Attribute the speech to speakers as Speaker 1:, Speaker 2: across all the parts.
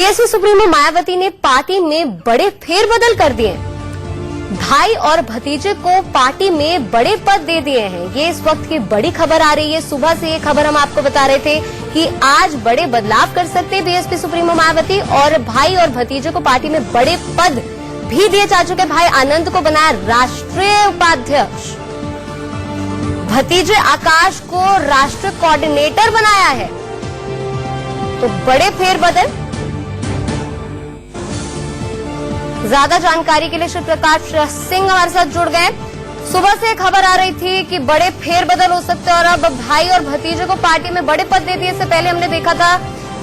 Speaker 1: BSP supremo Mayawati ने party में बड़े फेरबदल कर दिए। भाई और भतीजे को पार्टी में बड़े पद दे दिए हैं। ये इस वक्त की बड़ी खबर आ रही है। सुबह से ये खबर हम आपको बता रहे थे कि आज बड़े बदलाव कर सकते हैं बीएसपी सुप्रीमो मायावती, और भाई और भतीजे को पार्टी में बड़े पद भी दिए जा चुके। भाई आनंद को बनाया राष्ट्रीय उपाध्यक्ष, भतीजे आकाश को राष्ट्रीय कोऑर्डिनेटर बनाया है। तो बड़े फेरबदल। ज्यादा जानकारी के लिए श्री प्रकाश सिंह हमारे साथ जुड़ गए। सुबह से खबर आ रही थी कि बड़े फेरबदल हो सकते हैं और अब भाई और भतीजे को पार्टी में बड़े पद दे दिए। इससे पहले हमने देखा था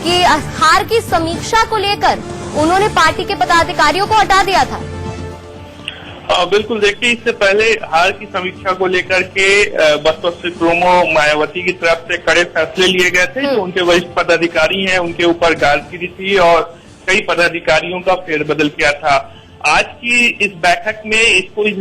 Speaker 1: कि हार की समीक्षा को लेकर उन्होंने पार्टी के पदाधिकारियों को हटा दिया था।
Speaker 2: बिल्कुल, देखिए, इससे पहले हार की समीक्षा को लेकर के बसपा सुप्रीमो मायावती की तरफ से कड़े फैसले लिए गए थे। जो उनके वरिष्ठ पदाधिकारी हैं उनके ऊपर गाज गिरी थी और कई पदाधिकारियों का फेरबदल किया था। आज की इस बैठक में इसको इस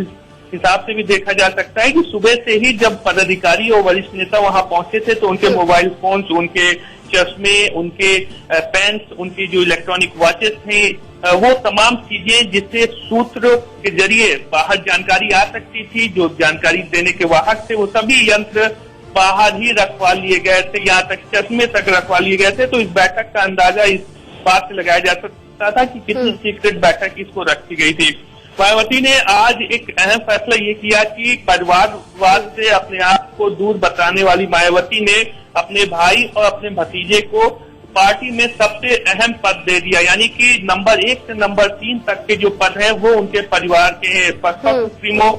Speaker 2: हिसाब से भी देखा जा सकता है कि सुबह से ही जब पदाधिकारी और वरिष्ठ नेता वहां पहुंचे थे तो उनके मोबाइल फोन, उनके चश्मे, उनके पेन्स, उनकी जो इलेक्ट्रॉनिक वॉचेस थे, वो तमाम चीजें जिससे सूत्र के जरिए बाहर जानकारी आ सकती थी, जो जानकारी देने के वाहक थे, वो सभी यंत्र बाहर ही रखवा लिए गए थे। यहाँ तक चश्मे तक रखवा लिए गए थे। तो इस बैठक का अंदाजा इस बात से लगाया जा सकता था कि कितनी सीक्रेट बैठक इसको रखी गई थी। मायावती ने आज एक अहम फैसला ये किया कि परिवारवाद से अपने आप को दूर बताने वाली मायावती ने अपने भाई और अपने भतीजे को पार्टी में सबसे अहम पद दे दिया। यानी कि नंबर 1 से नंबर 3 तक के जो पद हैं वो उनके परिवार के हैं। बसपा सुप्रीमो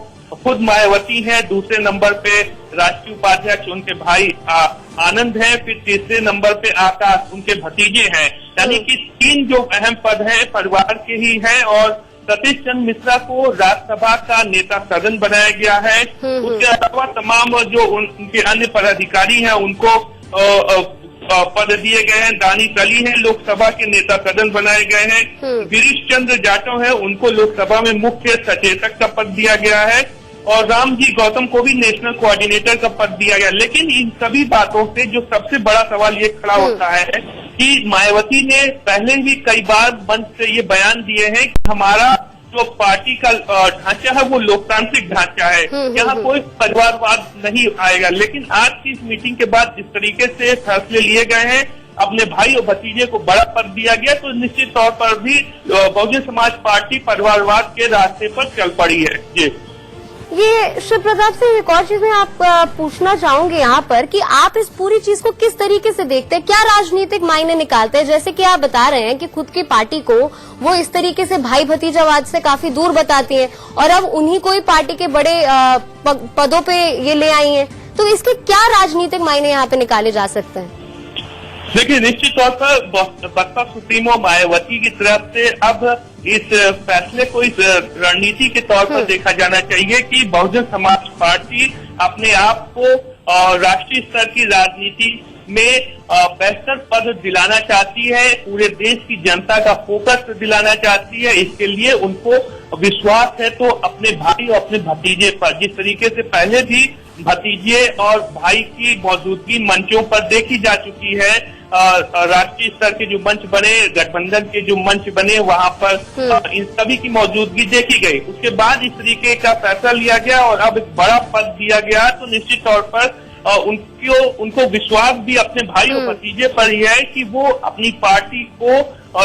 Speaker 2: खुद मायावती है, दूसरे नंबर पे राष्ट्रीय उपाध्यक्ष उनके भाई आनंद हैं, फिर तीसरे नंबर पे आकाश उनके भतीजे हैं। यानी कि 3 जो अहम पद हैं परिवार के ही हैं। और सतीश चंद्र मिश्रा को राज्यसभा का नेता सदन बनाया गया है। उसके अलावा तमाम जो उनके अन्य पदाधिकारी हैं उनको पद दिए गए हैं। दानी तली है, लोकसभा के नेता सदन बनाए गए हैं। गिरीश चंद्र जाटव है, उनको लोकसभा में मुख्य सचेतक का पद दिया गया है। और रामजी गौतम को भी नेशनल कोऑर्डिनेटर का पद दिया गया। लेकिन इन सभी बातों से जो सबसे बड़ा सवाल ये खड़ा होता है कि मायावती ने पहले भी कई बार मंच से ये बयान दिए हैं कि हमारा जो पार्टी का ढांचा है वो लोकतांत्रिक ढांचा है, यहाँ कोई परिवारवाद नहीं आएगा। लेकिन आज की इस मीटिंग के बाद जिस तरीके से फैसले लिए गए हैं, अपने भाई और भतीजे को बड़ा पद दिया गया, तो निश्चित तौर पर भी बहुजन समाज पार्टी परिवारवाद के रास्ते पर चल पड़ी है। जी,
Speaker 1: ये शिव प्रताप से एक और चीज मैं आप पूछना चाहूंगी यहाँ पर कि आप इस पूरी चीज को किस तरीके से देखते हैं, क्या राजनीतिक मायने निकालते हैं? जैसे कि आप बता रहे हैं कि खुद की पार्टी को वो इस तरीके से भाई भतीजावाद से काफी दूर बताती है और अब उन्हीं को ही पार्टी के बड़े पदों पे ये ले आई हैं, तो इसके क्या राजनीतिक मायने यहाँ पे निकाले जा सकते हैं?
Speaker 2: देखिए, निश्चित तौर पर बसपा सुप्रीमो मायावती की तरफ से अब इस फैसले को इस रणनीति के तौर पर देखा जाना चाहिए कि बहुजन समाज पार्टी अपने आप को राष्ट्रीय स्तर की राजनीति में बेहतर पद दिलाना चाहती है, पूरे देश की जनता का फोकस दिलाना चाहती है। इसके लिए उनको विश्वास है तो अपने भाई और अपने भतीजे पर, जिस तरीके से पहले भी भतीजे और भाई की मौजूदगी मंचों पर देखी जा चुकी है, राष्ट्रीय स्तर के जो मंच बने, गठबंधन के जो मंच बने, वहां पर इन सभी की मौजूदगी देखी गई। उसके बाद इस तरीके का फैसला लिया गया और अब एक बड़ा पद दिया गया, तो निश्चित तौर पर उनको विश्वास भी अपने भाई और भतीजे पर ही है कि वो अपनी पार्टी को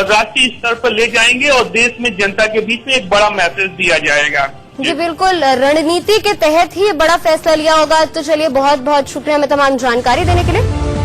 Speaker 2: राष्ट्रीय स्तर पर ले जाएंगे और देश में जनता के बीच में एक बड़ा मैसेज दिया जाएगा।
Speaker 1: जी बिल्कुल, रणनीति के तहत ही बड़ा फैसला लिया होगा। तो चलिए, बहुत बहुत शुक्रिया हमें तमाम जानकारी देने के लिए।